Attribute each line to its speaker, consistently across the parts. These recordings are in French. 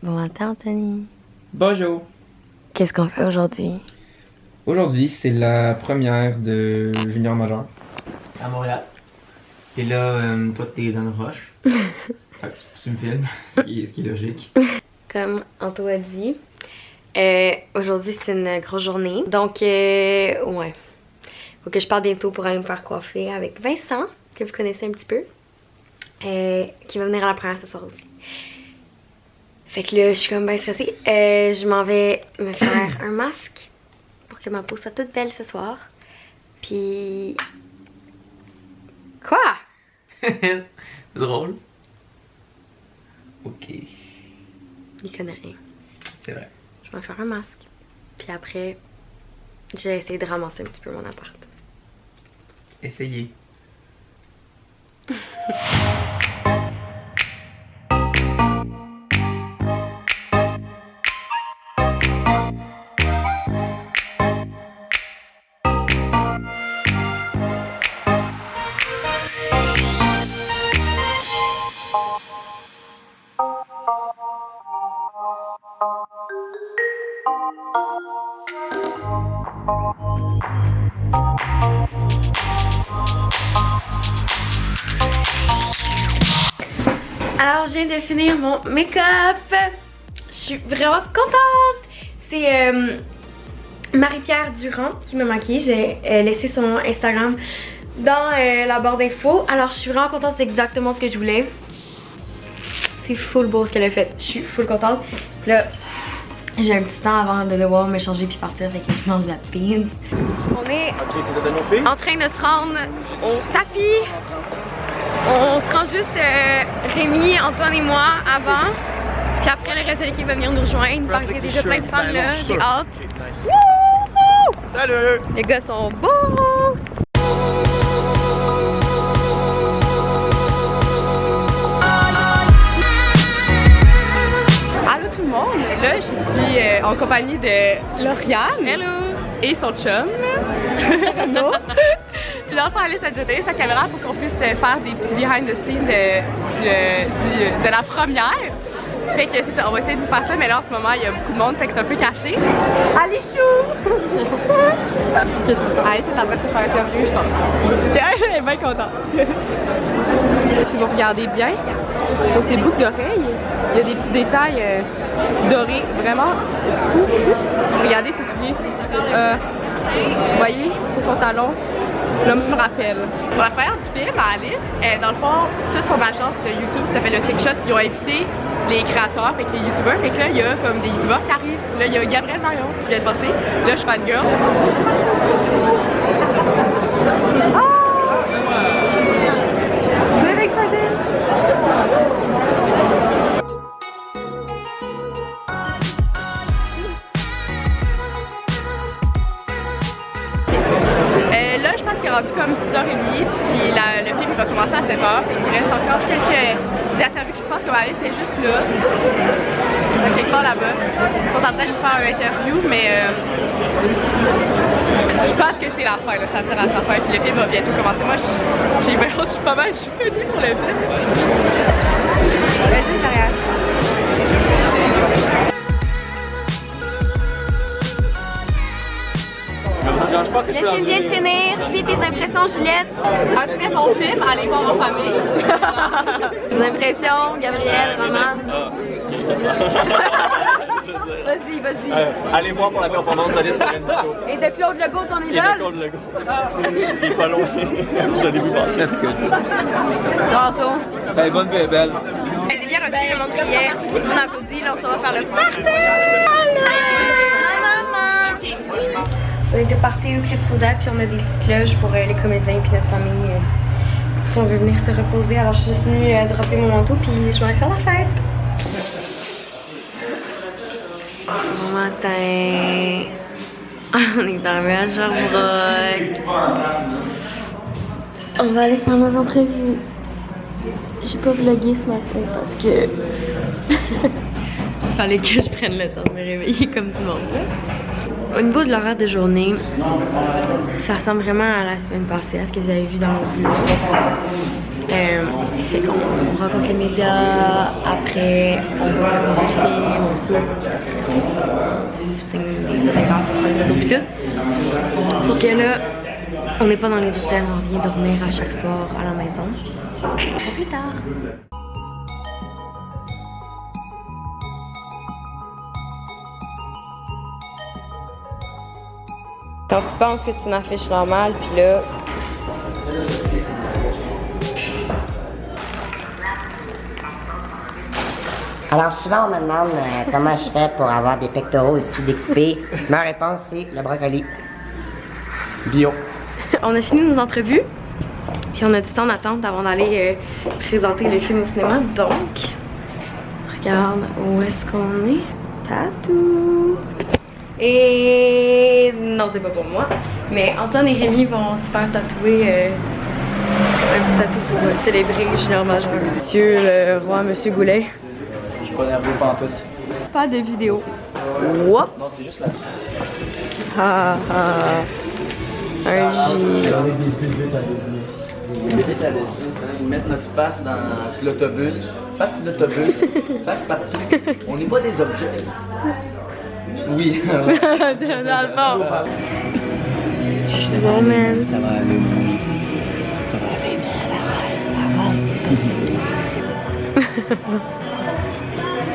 Speaker 1: Bon matin, Anthony.
Speaker 2: Bonjour.
Speaker 1: Qu'est-ce qu'on fait aujourd'hui?
Speaker 2: Aujourd'hui, c'est la première de Junior Major à Montréal. Et là, toi, t'es dans le rush. Fait que tu me filmes, ce qui est logique.
Speaker 1: Comme Anto a dit, aujourd'hui c'est une grosse journée. Donc, ouais. Faut que je parte bientôt pour aller me faire coiffer avec Vincent, que vous connaissez un petit peu. Qui va venir à la première ce soir aussi. Fait que là, je suis comme bien stressée. Je m'en vais me faire un masque pour que ma peau soit toute belle ce soir. Puis... Quoi?
Speaker 2: C'est drôle. Ok.
Speaker 1: Il connaît rien.
Speaker 2: C'est vrai.
Speaker 1: Je vais me faire un masque. Puis après, j'ai essayé de ramasser un petit peu mon appart.
Speaker 2: Essayez.
Speaker 1: Alors, je viens de finir mon make-up. Je suis vraiment contente. C'est Marie-Pierre Durand qui m'a maquillée. J'ai laissé son Instagram dans la barre d'infos. Alors, je suis vraiment contente. C'est exactement ce que je voulais. C'est full beau ce qu'elle a fait. Je suis full contente. Là, j'ai un petit temps avant de devoir me changer puis partir. Fait que je mange de la pizza. On est en train de se rendre au tapis. On se rend juste Rémi, Antoine et moi avant. Puis après le reste de l'équipe va venir nous rejoindre. Parce qu'il y a déjà plein de fans là. J'ai hâte. Wouhou!
Speaker 2: Salut!
Speaker 1: Les gars sont beaux!
Speaker 3: Allô tout le monde! Là, je suis en compagnie de Lauriane.
Speaker 1: Hello!
Speaker 3: Et son chum. Non. Puis dans le fond, Alice a donné sa caméra pour qu'on puisse faire des petits behind the scenes de la première. Fait que c'est ça, on va essayer de vous faire ça, mais là en ce moment il y a beaucoup de monde, fait que c'est un peu caché. Allez chou! Alice est en train de se faire interviewer, je pense. Elle est bien contente. Si vous regardez bien, sur ses boucles d'oreilles, il y a des petits détails dorés, vraiment fou. Regardez ses souliers. Vous voyez, sur son talon. L'homme me rappelle. Pour la première du film, Alice, dans le fond, toute son agence de YouTube qui s'appelle le Six Shot, ils ont invité les créateurs, fait que les youtubeurs. Fait que là, il y a comme des youtubeurs qui arrivent. Là, il y a Gabriel Marion qui vient de passer. Là, je suis fangirl. Avec Fadel. Là, je pense qu'il est rendu comme 6h30, puis le film va commencer à 7h. Il reste encore quelques interviews qui se passent, comme Alice est juste là, quelque part là-bas. Ils sont en train de faire une interview, mais je pense que c'est la fin, là, ça tire à sa fin, puis le film va bientôt commencer. Moi, j'ai bien hâte, je suis pas mal venue pour le film. Vas-y, Marianne.
Speaker 1: Le film vient de finir. Puis tes impressions, Juliette?
Speaker 3: Après mon film, allez voir en famille.
Speaker 1: Tes impressions, Gabriel, Roman? Vas-y, vas-y.
Speaker 4: Allez voir pour la performance d'Alice Lorenzo.
Speaker 1: Et de Claude Legault, ton
Speaker 4: Et
Speaker 1: idole?
Speaker 4: de Claude Legault. Il est pas loin. Je l'ai vu passer. That's good.
Speaker 1: Tantôt.
Speaker 4: Elle est bonne, elle est belle.
Speaker 1: Elle est bien reçue, le monde criait. On applaudit, là, on s'en va faire le party. Maman! On était partis au Club Soda, puis on a des petites loges pour les comédiens puis notre famille. Si on veut venir se reposer, alors je suis juste venue dropper mon manteau, puis je vais aller faire la fête. Bon matin. On est arrivé à Sherbrooke. On va aller faire nos entrevues. J'ai pas vlogué ce matin parce que il fallait que je prenne le temps de me réveiller comme tout le monde. Au niveau de l'horaire de journée, ça ressemble vraiment à la semaine passée, à ce que vous avez vu dans le vlog. Fait qu'on rencontre les médias, après on va voir le film,
Speaker 3: ça.
Speaker 1: C'est des autographes pour les photos pis tout. Sauf que là, on n'est pas dans les hôtels, on vient dormir à chaque soir à la maison. À plus tard.
Speaker 3: Quand tu penses que c'est une affiche normale, puis là...
Speaker 5: Alors souvent on me demande comment je fais pour avoir des pectoraux aussi découpés. Ma réponse c'est le brocoli. Bio.
Speaker 1: On a fini nos entrevues, puis on a du temps d'attente avant d'aller présenter le film au cinéma. Donc, regarde où est-ce qu'on est. Tatou! Et non, c'est pas pour moi, mais Antoine et Rémi vont se faire tatouer un petit tatou pour célébrer Junior Majeur.
Speaker 3: Monsieur le roi, Monsieur Goulet.
Speaker 2: Je suis pas nerveux pantoute.
Speaker 3: Pas de vidéo. Whoop!
Speaker 2: Non, c'est juste la...
Speaker 3: Ah ah. Un J.
Speaker 2: Avec des pulvets à business. Des pulvets à business, hein. Ils mettent notre face dans l'autobus. Face de l'autobus. Face partout. On n'est pas des objets. Oui.
Speaker 3: Dans le fond. C'est bon, man.
Speaker 2: Ça va aller. Ça va aller, man. Arrête.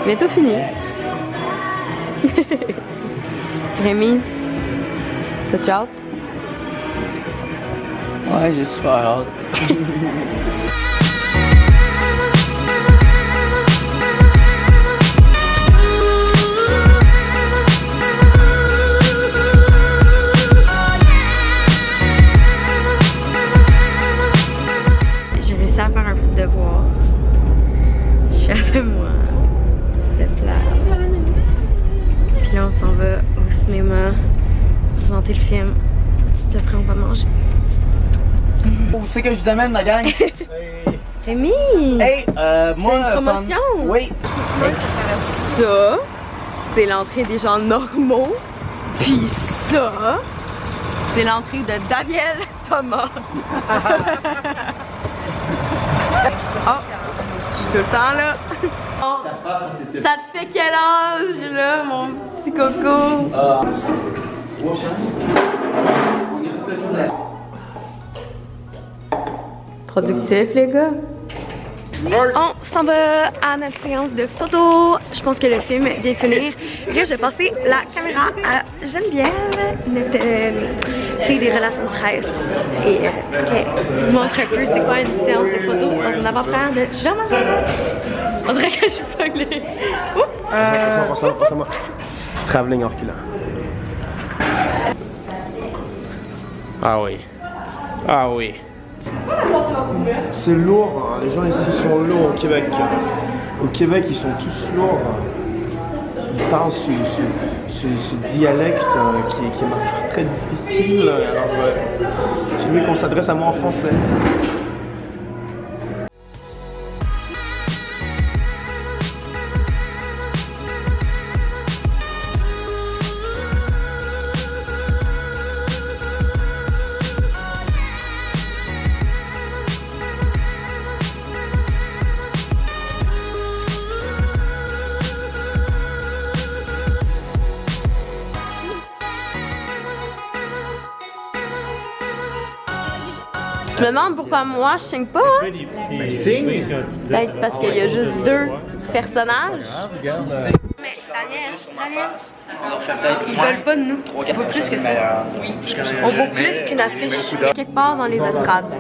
Speaker 3: Bientôt fini. Rémi, t'as-tu hâte?
Speaker 2: Ouais, j'ai super hâte.
Speaker 1: J'ai réussi à faire un peu de devoir. Je suis fière de moi. C'était plat. Puis là, on s'en va au cinéma présenter le film. Puis après, on va manger.
Speaker 2: Où c'est que je vous amène, ma gang?
Speaker 1: Rémi!
Speaker 2: Hey, moi...
Speaker 1: T'as une promotion?
Speaker 2: Oui.
Speaker 3: Ça, c'est l'entrée des gens normaux. Puis ça, c'est l'entrée de Daniel Thomas. Oh, je suis tout le temps là. Oh, ça te fait quel âge là, mon petit coco? Productif, les gars.
Speaker 1: On s'en va à notre séance de photos. Je pense que le film vient de finir. Là, je vais passer la caméra à Geneviève, notre fille des relations presse. Et elle vous montre un peu c'est quoi une séance de photos dans une avant-première de Junior Majeur. On dirait que je suis pas glée.
Speaker 6: Passe-moi. Travelling en reculant. Ah oui. Ah oui. C'est lourd, hein. Les gens ici sont lourds au Québec. Au Québec, ils sont tous lourds. Ils parlent ce dialecte qui est ma foi très difficile. Alors, j'ai mieux qu'on s'adresse à moi en français.
Speaker 3: Je me demande pourquoi moi je signe pas, hein? Peut-être parce qu'il y a juste 2 personnages.
Speaker 1: Mais Daniel, ils veulent pas de nous. On vaut plus que ça. On vaut plus qu'une affiche.
Speaker 3: Quelque part dans les estrades.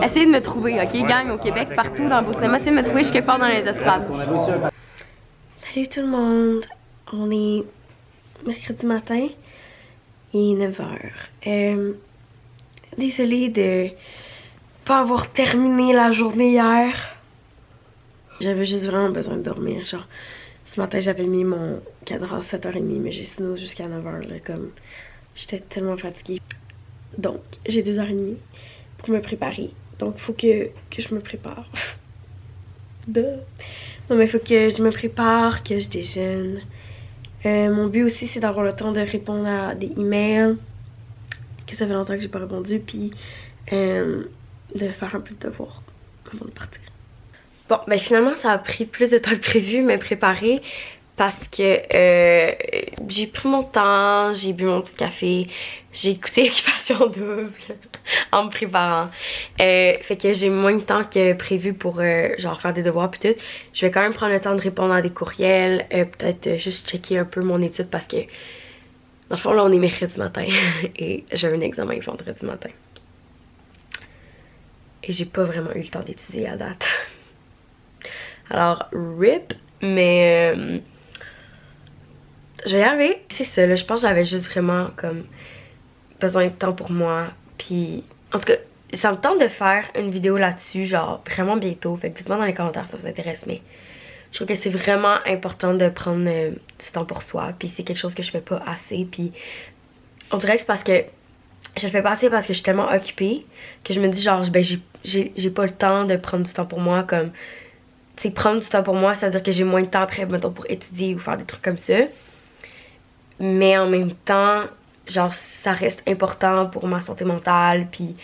Speaker 3: Essayez de me trouver, ok, gang, au Québec, partout dans vos cinémas. Essayez de me trouver, je suis quelque part dans les estrades.
Speaker 1: Salut tout le monde. On est mercredi matin. Il est 9h. Désolée de pas avoir terminé la journée hier. J'avais juste vraiment besoin de dormir. Genre, ce matin, j'avais mis mon cadran à 7h30, mais j'ai snooze jusqu'à 9h. Là, comme j'étais tellement fatiguée. Donc, j'ai 2h30 pour me préparer. Donc, il faut que je me prépare. Non, mais il faut que je me prépare, que je déjeune. Mon but aussi, c'est d'avoir le temps de répondre à des emails. Que ça fait longtemps que j'ai pas répondu, puis de faire un peu de devoir avant de partir. Bon, ben finalement, ça a pris plus de temps que prévu, me préparer, parce que j'ai pris mon temps, j'ai bu mon petit café, j'ai écouté Occupation Double en me préparant. Fait que j'ai moins de temps que prévu pour genre faire des devoirs pis tout. Je vais quand même prendre le temps de répondre à des courriels, peut-être juste checker un peu mon étude parce que dans le fond là on est mercredi matin et j'ai un examen vendredi matin. Et j'ai pas vraiment eu le temps d'étudier à date. Alors RIP, mais je vais y arriver. C'est ça là, je pense que j'avais juste vraiment comme besoin de temps pour moi. Puis en tout cas, ça me tente de faire une vidéo là-dessus, genre vraiment bientôt. Fait que dites-moi dans les commentaires si ça vous intéresse, mais je trouve que c'est vraiment important de prendre du temps pour soi. Puis c'est quelque chose que je fais pas assez. Puis on dirait que c'est parce que je le fais pas assez parce que je suis tellement occupée que je me dis genre ben j'ai pas le temps de prendre du temps pour moi. Comme tu sais, prendre du temps pour moi, ça veut dire que j'ai moins de temps après, mettons, pour étudier ou faire des trucs comme ça. Mais en même temps, genre ça reste important pour ma santé mentale, puis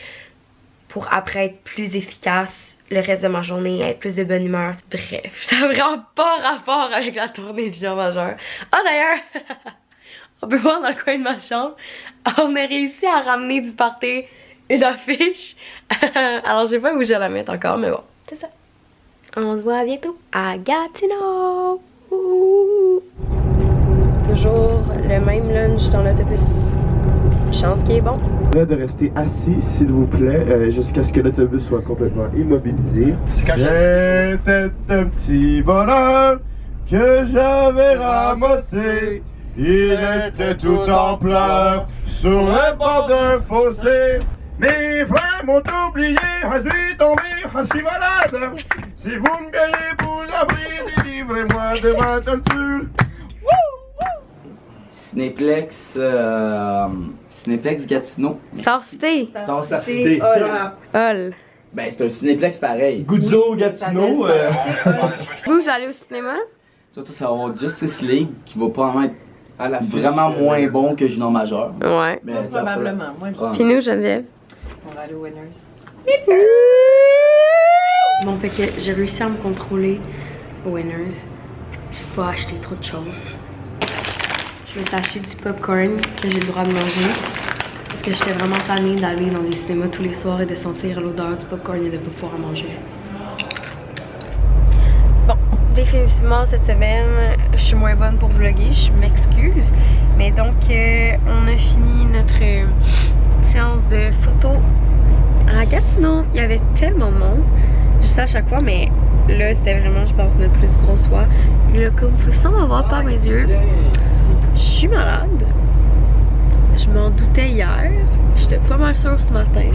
Speaker 1: pour après être plus efficace le reste de ma journée, être plus de bonne humeur. Bref, ça n'a vraiment pas rapport avec la tournée de junior majeur. Ah d'ailleurs, on peut voir dans le coin de ma chambre, on a réussi à ramener du party une affiche. Alors je sais pas où je vais la mettre encore, mais bon, c'est ça. On se voit bientôt à Gatineau. Toujours le même lunch dans l'autobus. Chance qu'il est bon.
Speaker 6: De rester assis, s'il vous plaît, jusqu'à ce que l'autobus soit complètement immobilisé. C'était un petit bonheur que j'avais ramassé. Il était tout en pleurs sur le bord d'un fossé. Mes frères m'ont oublié, je suis tombé, je suis malade. Si vous me payez pour l'abri, délivrez-moi de ma torture.
Speaker 7: Cinéplex Gatineau.
Speaker 1: Star City.
Speaker 7: Star City.
Speaker 1: Hall.
Speaker 7: Ben, c'est un cinéplex pareil.
Speaker 6: Guzzo Gatineau.
Speaker 1: Vous allez au cinéma?
Speaker 7: Ça va avoir Justice League qui va probablement être vraiment moins bon que Junior Majeur.
Speaker 1: Ouais.
Speaker 7: Mais,
Speaker 3: Probablement, moins bon.
Speaker 1: Puis nous, Geneviève?
Speaker 3: On va aller au Winners.
Speaker 1: Bon, fait que j'ai réussi à me contrôler au Winners. J'ai pas acheté trop de choses. Je me suis acheté du popcorn que j'ai le droit de manger. Parce que j'étais vraiment tannée d'aller dans les cinémas tous les soirs et de sentir l'odeur du popcorn et de pas pouvoir en manger. Bon, définitivement cette semaine, je suis moins bonne pour vlogger, je m'excuse. Mais donc, on a fini notre séance de photos à Gatineau. Il y avait tellement de monde, je sais à chaque fois, mais là c'était vraiment, je pense, notre plus grosse fois. Et là, comme vous pouvez sûrement voir par mes yeux, je suis malade. Je m'en doutais hier. J'étais pas mal sûre ce matin.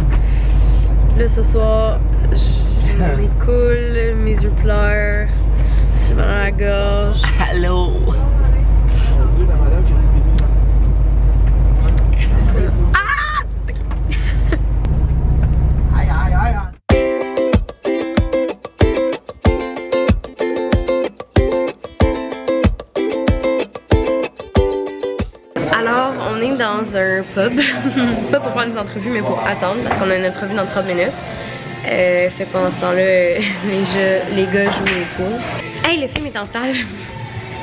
Speaker 1: Là, ce soir, j'ai mon nez coule, mes yeux pleurent, j'ai mal à la gorge. Allô? C'est ça. Ah! Ok. Alors, on est dans un pub, pas pour faire des entrevues, mais pour attendre, parce qu'on a une entrevue dans 30 minutes. Fait que pendant ce temps-là, les gars jouent au pool. Hey, le film est en salle!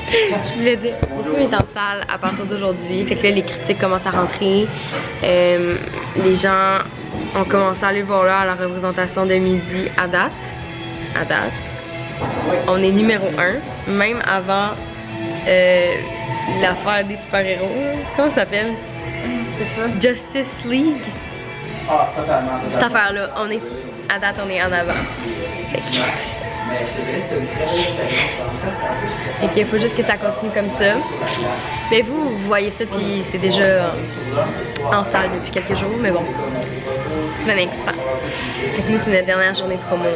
Speaker 1: Je voulais dire, le film est en salle à partir d'aujourd'hui. Fait que là, les critiques commencent à rentrer. Les gens ont commencé à aller voir là à la représentation de midi à date. On est numéro 1, même avant l'affaire des super-héros. Comment ça s'appelle? Je sais pas. Justice League.
Speaker 7: Ah, totalement.
Speaker 1: Cette affaire-là, à date, on est en avant. Fait que...
Speaker 7: Mais je te dirais que c'était une très belle expérience.
Speaker 1: Fait qu'il faut juste que ça continue comme ça. Mais vous voyez ça, puis c'est déjà en salle depuis quelques jours, mais bon, c'est un excitant. Fait que nous, c'est notre dernière journée de promo.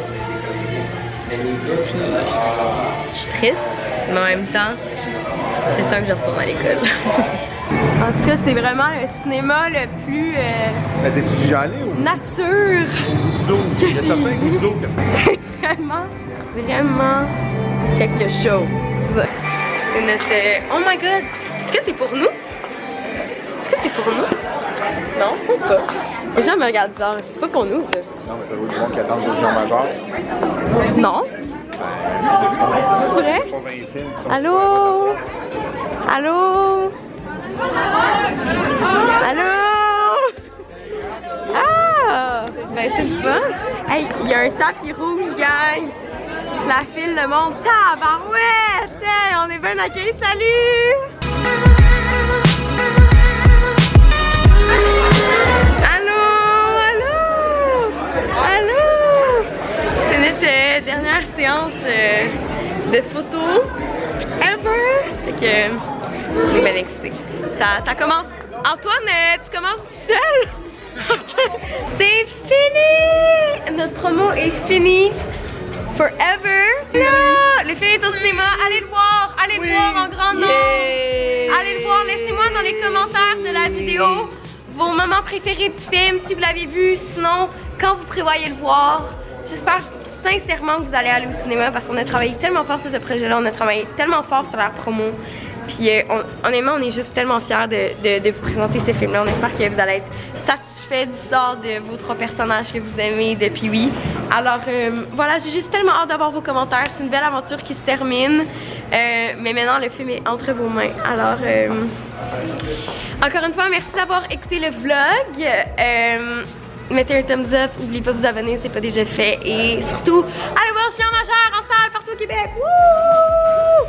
Speaker 1: Puis, je suis triste, mais en même temps, c'est le temps que je retourne à l'école. En tout cas, c'est vraiment le cinéma le plus
Speaker 6: T'es-tu déjà allé ou?
Speaker 1: nature. C'est vraiment quelque chose. C'est notre... Oh my god! Est-ce que c'est pour nous? Est-ce que c'est pour nous? Non, peut pas. Les gens me regardent bizarre, c'est pas pour nous ça.
Speaker 6: Non, mais ça doit être du monde qui attend le junior majeur.
Speaker 1: Non.
Speaker 3: C'est vrai? Allô? Allô? Allô? Ah! Ben c'est le fun! Hey, il y a un tapis rouge, gang! La file de monde, tabarouette! Hey, on est bien accueillis, salut! Allô? Allô? Allô? C'est notre dernière séance de photos ever! Fait que, on est bien excités. Ça commence. Antoine, tu commences seul? C'est fini! Notre promo est finie. Forever. Là, le film est au cinéma. Allez le voir. Allez le voir en grand nombre. Allez le voir. Laissez-moi dans les commentaires de la vidéo vos moments préférés du film si vous l'avez vu. Sinon, quand vous prévoyez le voir. J'espère sincèrement que vous allez aller au cinéma parce qu'on a travaillé tellement fort sur ce projet-là. On a travaillé tellement fort sur la promo. Puis honnêtement, on est juste tellement fiers de vous présenter ce film-là. On espère que vous allez être satisfait du sort de vos 3 personnages que vous aimez depuis oui. Alors voilà, j'ai juste tellement hâte d'avoir vos commentaires. C'est une belle aventure qui se termine. Mais maintenant, le film est entre vos mains. Alors, encore une fois, merci d'avoir écouté le vlog. Mettez un thumbs up, n'oubliez pas de vous abonner, c'est pas déjà fait. Et surtout, allez voir Junior Majeur en salle partout au Québec. Wouh!